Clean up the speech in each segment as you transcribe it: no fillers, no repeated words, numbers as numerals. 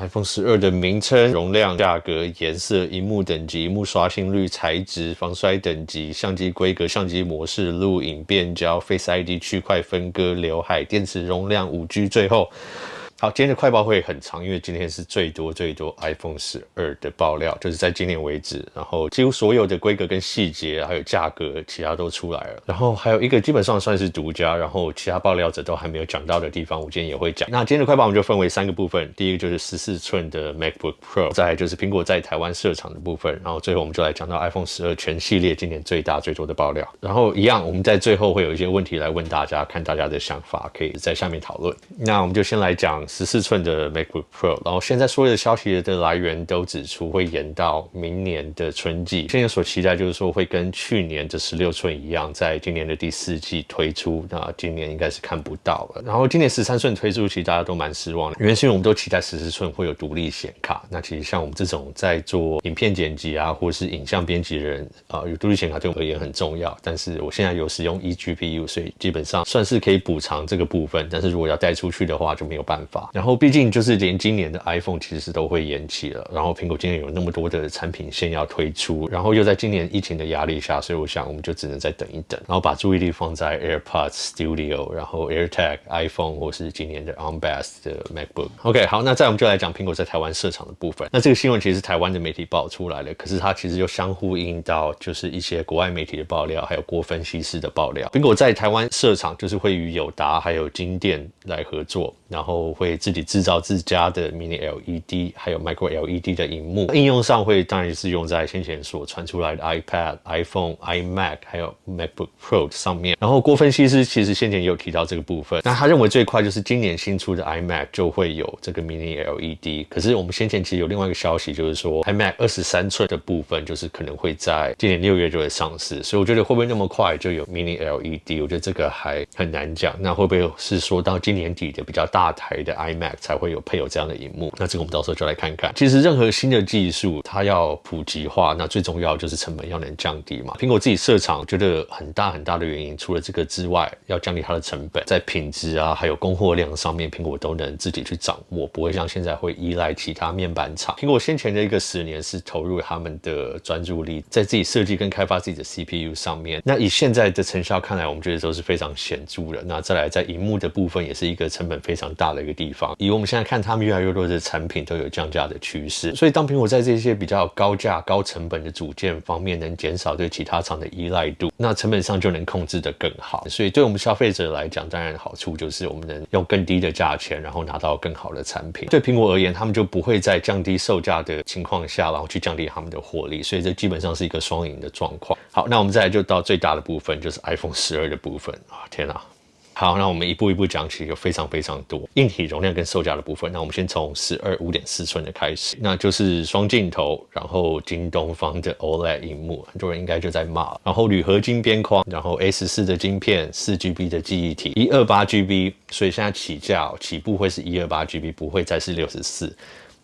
iPhone 12的名称、容量、价格、颜色、萤幕等级、萤幕刷新率、材质、防摔等级、相机规格、相机模式、录影、变焦、Face ID 区块分割、刘海、电池容量、5G， 最后。好，今天的快报会很长，因为今天是最多 iPhone 12的爆料，就是在今年为止，然后几乎所有的规格跟细节还有价格，其他都出来了。然后还有一个基本上算是独家，然后其他爆料者都还没有讲到的地方，我今天也会讲。那今天的快报我们就分为3个部分，第一个就是14寸的 MacBook Pro， 再来就是苹果在台湾设厂的部分，然后最后我们就来讲到 iPhone 12全系列今年最多的爆料。然后一样，我们在最后会有一些问题来问大家，看大家的想法，可以在下面讨论。那我们就先来讲14寸的 MacBook Pro， 然后现在所有的消息的来源都指出会延到明年的春季。现在所期待就是说会跟去年的16寸一样，在今年的第4季推出。那今年应该是看不到了。然后今年13寸推出，其实大家都蛮失望的，原因是因为我们都期待14寸会有独立显卡。那其实像我们这种在做影片剪辑啊，或是影像编辑的人有独立显卡对我们而言很重要。但是我现在有使用 eGPU， 所以基本上算是可以补偿这个部分。但是如果要带出去的话就没有办法。然后毕竟就是连今年的 iPhone 其实都会延期了，然后苹果今年有那么多的产品线要推出，然后又在今年疫情的压力下，所以我想我们就只能再等一等，然后把注意力放在 AirPods Studio， 然后 AirTag iPhone 或是今年的 On-Bass 的 MacBook。OK， 好，那再我们就来讲苹果在台湾设厂的部分。那这个新闻其实是台湾的媒体爆出来了，可是它其实又相呼应到就是一些国外媒体的爆料，还有郭分析师的爆料。苹果在台湾设厂就是会与友达还有金电来合作，然后会自己制造自家的 Mini LED 还有 Micro LED 的萤幕，应用上会当然是用在先前所传出来的 iPad、iPhone、iMac 还有 MacBook Pro 上面。然后郭分析师其实先前也有提到这个部分，那他认为最快就是今年新出的 iMac 就会有这个 Mini LED。可是我们先前其实有另外一个消息，就是说 iMac 23寸的部分就是可能会在今年6月就会上市，所以我觉得会不会那么快就有 Mini LED， 我觉得这个还很难讲。那会不会是说到今年底的比较大台的 iMac 才会有配有这样的萤幕？那这个我们到时候就来看看。其实任何新的技术它要普及化，那最重要就是成本要能降低嘛。苹果自己设厂觉得很大的原因，除了这个之外，要降低它的成本，在品质啊还有供货量上面，苹果都能自己去掌握，不会像现在会依赖其他面板厂。苹果先前的一个10年是投入他们的专注力在自己设计跟开发自己的 CPU 上面，那以现在的成效看来，我们觉得都是非常显著的。那再来在萤幕的部分也是一个成本非常大的一个地方，以我们现在看他们越来越多的产品都有降价的趋势，所以当苹果在这些比较高价高成本的组件方面能减少对其他厂的依赖度，那成本上就能控制得更好。所以对我们消费者来讲，当然好处就是我们能用更低的价钱然后拿到更好的产品。对苹果而言，他们就不会在降低售价的情况下然后去降低他们的获利，所以这基本上是一个双赢的状况。好，那我们再来就到最大的部分，就是 iPhone 12的部分啊，天啊。好，那我们一步一步讲起，有非常多硬体容量跟售价的部分。那我们先从12 5.4寸的开始，那就是双镜头，然后京东方的 OLED 萤幕，很多人应该就在骂。然后铝合金边框，然后 A14 的晶片，4GB 的记忆体，128GB， 所以现在起步会是128GB， 不会再是64。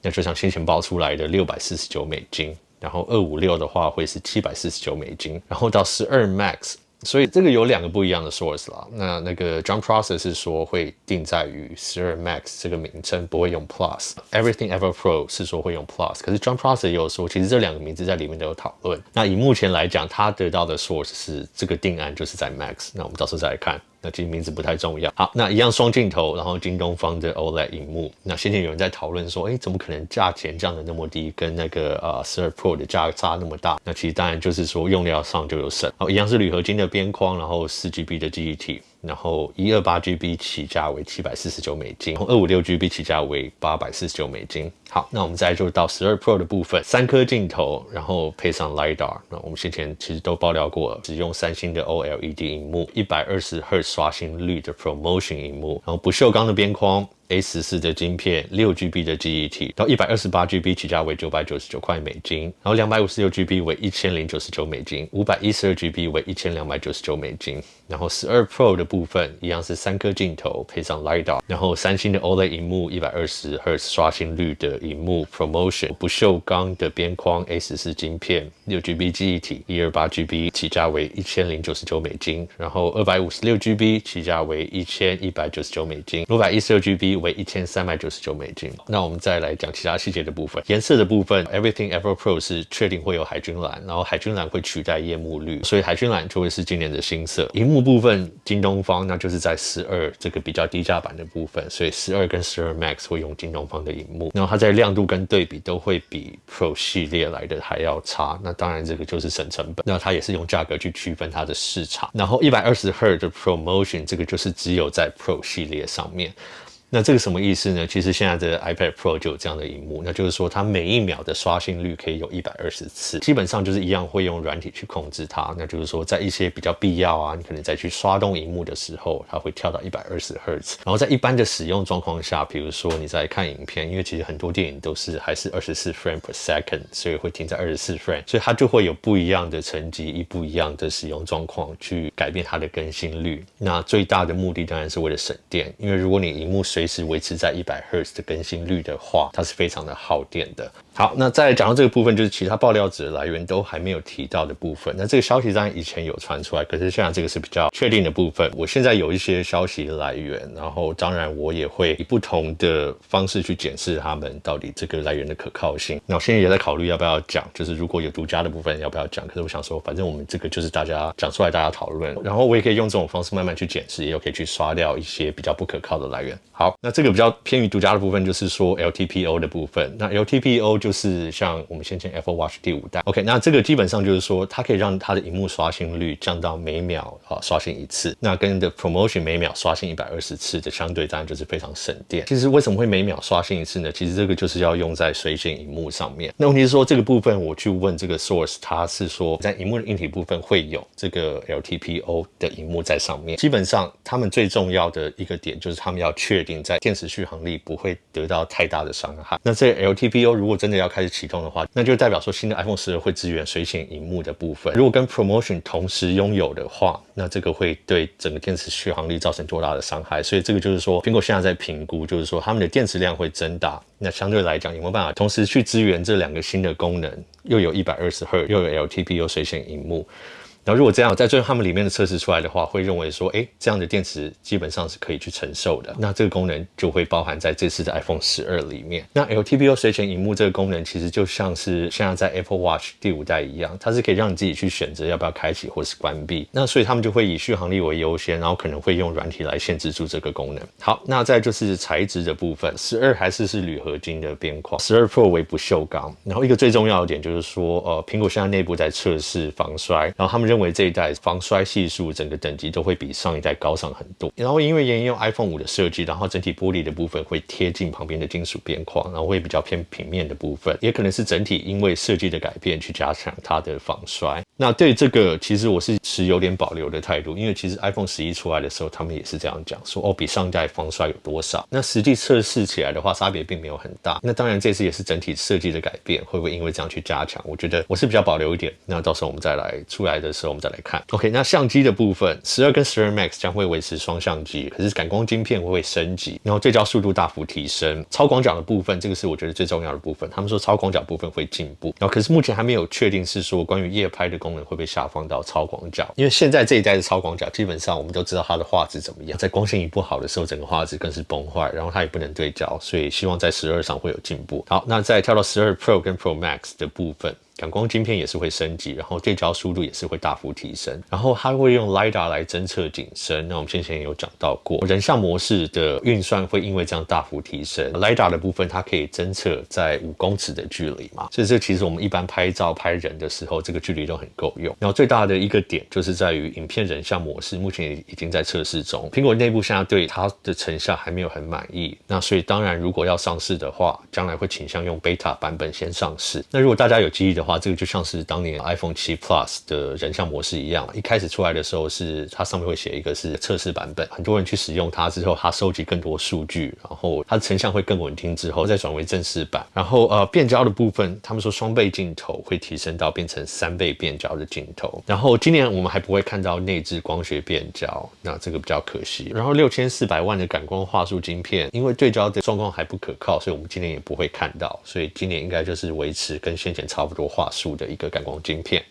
那就像先前爆出来的$649，然后256的话会是$749，然后到12 Max。所以这个有2个不一样的 source 啦。那个 John Prosser 是说会定在于12 Max 这个名称，不会用 Plus。Everything Ever Pro 是说会用 Plus， 可是 John Prosser 也有说，其实这2个名字在里面都有讨论。那以目前来讲，他得到的 source 是这个定案就是在 Max。那我们到时候再来看。那其实名字不太重要。好，那一样双镜头，然后京东方的 OLED 萤幕。那先前有人在讨论说，怎么可能价钱降得那么低，跟那个12 Pro 的价差那么大？那其实当然就是说用料上就有省。好，一样是铝合金的边框，然后4GB 的记忆体。然后128GB 起价为$749，然后256GB 起价为$849。好，那我们再来就到12 Pro 的部分，3颗镜头，然后配上 LiDAR。那我们先前其实都爆料过了，使用三星的 OLED 萤幕，120Hz 刷新率的 ProMotion 萤幕，然后不锈钢的边框。A14 的晶片，6GB 的记忆体，然后128GB 起价为$999，然后256GB 为$1099，512GB 为$1299，然后12 Pro 的部分一样是3颗镜头配上 LiDAR， 然后三星的 OLED 萤幕，120Hz 刷新率的萤幕 ProMotion， 不锈钢的边框 A14 晶片。6GB 记忆体，128GB 起价为$1099，然后256GB 起价为$1199，516GB 为$1399。那我们再来讲其他细节的部分，颜色的部分 ，Everything Ever Pro 是确定会有海军蓝，然后海军蓝会取代夜幕绿，所以海军蓝就会是今年的新色。萤幕部分，京东方那就是在12这个比较低价版的部分，所以12跟12 Max 会用京东方的萤幕，然后它在亮度跟对比都会比 Pro 系列来的还要差。那当然这个就是省成本，那它也是用价格去区分它的市场。然后120Hz 的 ProMotion 这个就是只有在 Pro 系列上面。那这个什么意思呢？其实现在的 iPad Pro 就有这样的萤幕，那就是说它每1秒的刷新率可以有120次，基本上就是一样会用软体去控制它。那就是说在一些比较必要啊，你可能再去刷动萤幕的时候，它会跳到120Hz。然后在一般的使用状况下，比如说你在看影片，因为其实很多电影都是还是24 frame per second， 所以会停在24 frame， 所以它就会有不一样的层级，不一样的使用状况去改变它的更新率。那最大的目的当然是为了省电，因为如果你萤幕随时维持在100Hz 的更新率的话，它是非常的耗电的。好，那再讲到这个部分，就是其他爆料者的来源都还没有提到的部分。那这个消息当然以前有传出来，可是现在这个是比较确定的部分。我现在有一些消息来源，然后当然我也会以不同的方式去检视他们到底这个来源的可靠性。那我现在也在考虑要不要讲，就是如果有独家的部分要不要讲。可是我想说，反正我们这个就是大家讲出来，大家讨论，然后我也可以用这种方式慢慢去检视，也有可以去刷掉一些比较不可靠的来源。好，那这个比较偏于独家的部分就是说 LTPO 的部分。那 LTPO 就是像我们先前 Apple Watch 第5代 ，OK， 那这个基本上就是说它可以让它的萤幕刷新率降到每秒刷新1次，那跟的 ProMotion 每秒刷新120次的相对当然就是非常省电。其实为什么会每秒刷新1次呢？其实这个就是要用在水显萤幕上面。那问题是说这个部分我去问这个 source， 它是说在萤幕的硬体部分会有这个 LTPO 的萤幕在上面。基本上他们最重要的一个点就是他们要确定在电池续航力不会得到太大的伤害。那这个 LTPO 如果真的要开始启动的话，那就代表说新的 iPhone 12会支援水显萤幕的部分。如果跟 ProMotion 同时拥有的话，那这个会对整个电池续航力造成多大的伤害？所以这个就是说苹果现在在评估，就是说他们的电池量会增大，那相对来讲有没有办法同时去支援这2个新的功能，又有120Hz 又有 LTPO 水显萤幕。然后如果这样在最后他们里面的测试出来的话，会认为说这样的电池基本上是可以去承受的，那这个功能就会包含在这次的 iPhone 12里面。那 LTPO 水显萤幕这个功能其实就像是现在在 Apple Watch 第5代一样，它是可以让你自己去选择要不要开启或是关闭，那所以他们就会以续航力为优先，然后可能会用软体来限制住这个功能。好，那再就是材质的部分，12还是铝合金的边框，12 Pro 为不锈钢。然后一个最重要的点就是说苹果现在内部在测试防摔，然后他们认为这一代防摔系数整个等级都会比上一代高上很多。然后因为沿用 iPhone 5的设计，然后整体玻璃的部分会贴近旁边的金属边框，然后会比较偏平面的部分，也可能是整体因为设计的改变去加强它的防摔。那对这个其实我是持有点保留的态度，因为其实 iPhone 11出来的时候他们也是这样讲说比上一代防摔有多少，那实际测试起来的话差别并没有很大。那当然这次也是整体设计的改变，会不会因为这样去加强，我觉得我是比较保留一点，那到时候我们再来出来的时候我们再来看。 OK， 那相机的部分12跟12 Max 将会维持双相机，可是感光晶片会升级，然后对焦速度大幅提升。超广角的部分这个是我觉得最重要的部分，他们说超广角部分会进步，然后可是目前还没有确定是说关于夜拍的功能会被下放到超广角，因为现在这一代的超广角基本上我们都知道它的画质怎么样，在光线一不好的时候整个画质更是崩坏，然后它也不能对焦，所以希望在12上会有进步。好，那再跳到12 Pro 跟 Pro Max 的部分，感光晶片也是会升级，然后对焦速度也是会大幅提升，然后它会用 LiDAR 来侦测景深，那我们先前也有讲到过，人像模式的运算会因为这样大幅提升。LiDAR 的部分它可以侦测在5公尺的距离嘛，所以这其实我们一般拍照拍人的时候这个距离都很够用。然后最大的一个点就是在于影片人像模式目前已经在测试中，苹果内部现在对它的成效还没有很满意，那所以当然如果要上市的话，将来会倾向用 Beta 版本先上市。那如果大家有记忆的话，这个就像是当年 iPhone 7 Plus 的人像模式一样，一开始出来的时候是它上面会写一个是测试版本，很多人去使用它之后，它收集更多数据，然后它的成像会更稳定之后再转为正式版。然后变焦的部分，他们说双倍镜头会提升到变成3倍变焦的镜头。然后今年我们还不会看到内置光学变焦，那这个比较可惜。然后6400万的感光画素晶片，因为对焦的状况还不可靠，所以我们今年也不会看到，所以今年应该就是维持跟先前差不多画素的一个感光晶片，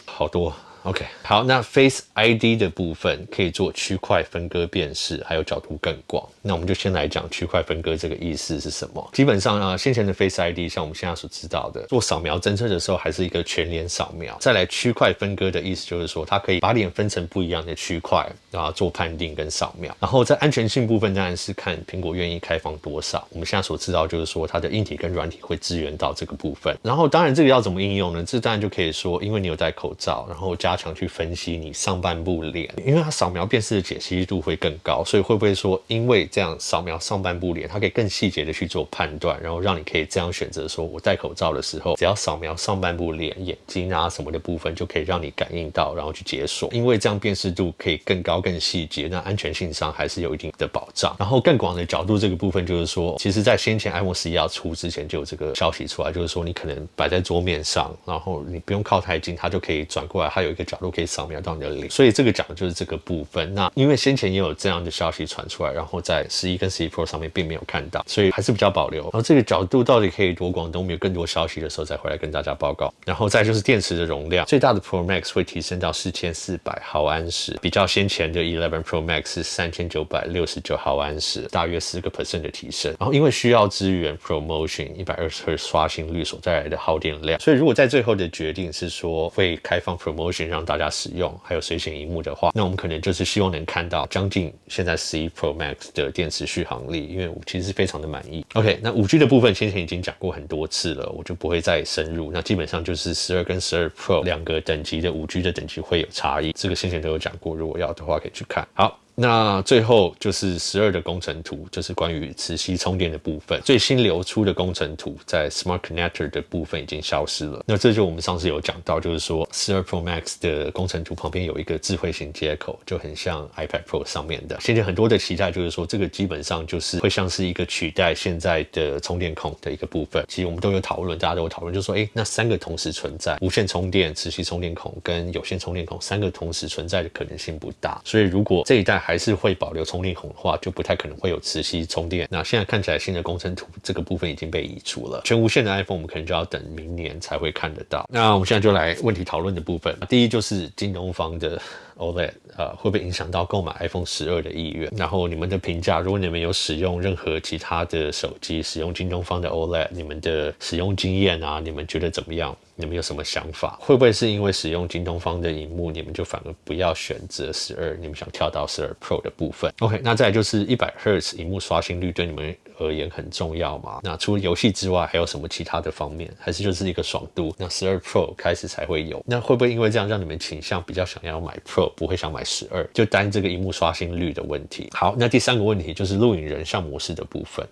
好多。OK， 好，那 Face ID 的部分可以做区块分割辨识，还有角度更广。那我们就先来讲区块分割这个意思是什么。基本上啊，先前的 Face ID 像我们现在所知道的，做扫描侦测的时候还是一个全脸扫描。再来区块分割的意思就是说，它可以把脸分成不一样的区块，做判定跟扫描。然后在安全性部分，当然是看苹果愿意开放多少。我们现在所知道就是说，它的硬体跟软体会支援到这个部分。然后当然这个要怎么应用呢？这当然就可以说，因为你有戴口罩，然后加强去分析你上半部脸，因为它扫描辨识的解析度会更高，所以会不会说，因为这样扫描上半部脸，它可以更细节的去做判断，然后让你可以这样选择说，我戴口罩的时候，只要扫描上半部脸、眼睛啊什么的部分，就可以让你感应到，然后去解锁。因为这样辨识度可以更高、更细节，那安全性上还是有一定的保障。然后更广的角度这个部分就是说，其实在先前 iPhone 11要出之前就有这个消息出来，就是说你可能摆在桌面上，然后你不用靠太近，它就可以转过来，它有一个角度可以扫描到你的脸。所以这个讲的就是这个部分。那因为先前也有这样的消息传出来，然后在11跟11 Pro 上面并没有看到，所以还是比较保留。然后这个角度到底可以多广，等我们有更多消息的时候再回来跟大家报告。然后再就是电池的容量，最大的 Pro Max 会提升到4400毫安时，比较先前的11 Pro Max 是3969毫安时，大约10% 的提升。然后因为需要支援 ProMotion 120Hz 刷新率所带来的耗电量，所以如果在最后的决定是说会开放 ProMotion 让大家使用，还有随显萤幕的话，那我们可能就是希望能看到将近现在11 Pro Max 的电池续航力，因为我其实非常的满意。OK， 那 5G 的部分先前已经讲过很多次了，我就不会再深入。那基本上就是12跟12 Pro 两个等级的 5G 的等级会有差异，这个先前都有讲过，如果要的话可以去看。好，那最后就是12的工程图，就是关于磁吸充电的部分。最新流出的工程图在 Smart Connector 的部分已经消失了。那这就我们上次有讲到，就是说12 Pro Max 的工程图旁边有一个智慧型接口，就很像 iPad Pro 上面的。现在很多的期待就是说，这个基本上就是会像是一个取代现在的充电孔的一个部分。其实我们都有讨论，大家都有讨论，就是说，那3个同时存在，无线充电、磁吸充电孔跟有线充电孔3个同时存在的可能性不大。所以如果这一代还是会保留充电孔的话，就不太可能会有磁吸充电。那现在看起来新的工程图这个部分已经被移除了，全无线的 iPhone 我们可能就要等明年才会看得到。那我们现在就来问题讨论的部分。第一就是京东方的 OLED 会不会影响到购买 iPhone 12的意愿？然后你们的评价，如果你们有使用任何其他的手机，使用京东方的 OLED， 你们的使用经验啊，你们觉得怎么样？你们有什么想法？会不会是因为使用京东方的萤幕，你们就反而不要选择12，你们想跳到12 Pro 的部分 ？OK， 那再来就是100Hz 萤幕刷新率对你们而言很重要吗？那除了游戏之外，还有什么其他的方面？还是就是一个爽度？那12 Pro 开始才会有，那会不会因为这样让你们倾向比较想要买 Pro， 不会想买12？就单这个萤幕刷新率的问题。好，那第3个问题就是录影人像模式的部分。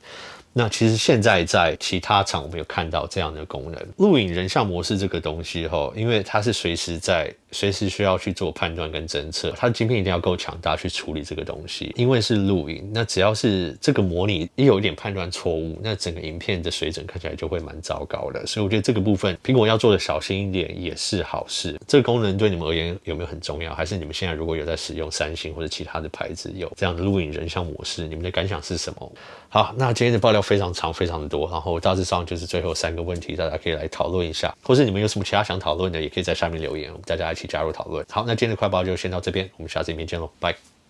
那其实现在在其他厂我们有看到这样的功能，录影人像模式这个东西因为它是随时需要去做判断跟侦测，它的晶片一定要够强大去处理这个东西。因为是录影，那只要是这个模拟一有一点判断错误，那整个影片的水准看起来就会蛮糟糕的。所以我觉得这个部分苹果要做的小心一点也是好事。这个功能对你们而言有没有很重要？还是你们现在如果有在使用三星或者其他的牌子有这样的录影人像模式，你们的感想是什么？好，那今天的爆料非常长，非常的多，然后大致上就是最后3个问题，大家可以来讨论一下，或是你们有什么其他想讨论的，也可以在下面留言，我们大家一起加入讨论。好，那今天的快报就先到这边，我们下次影片见喽，拜。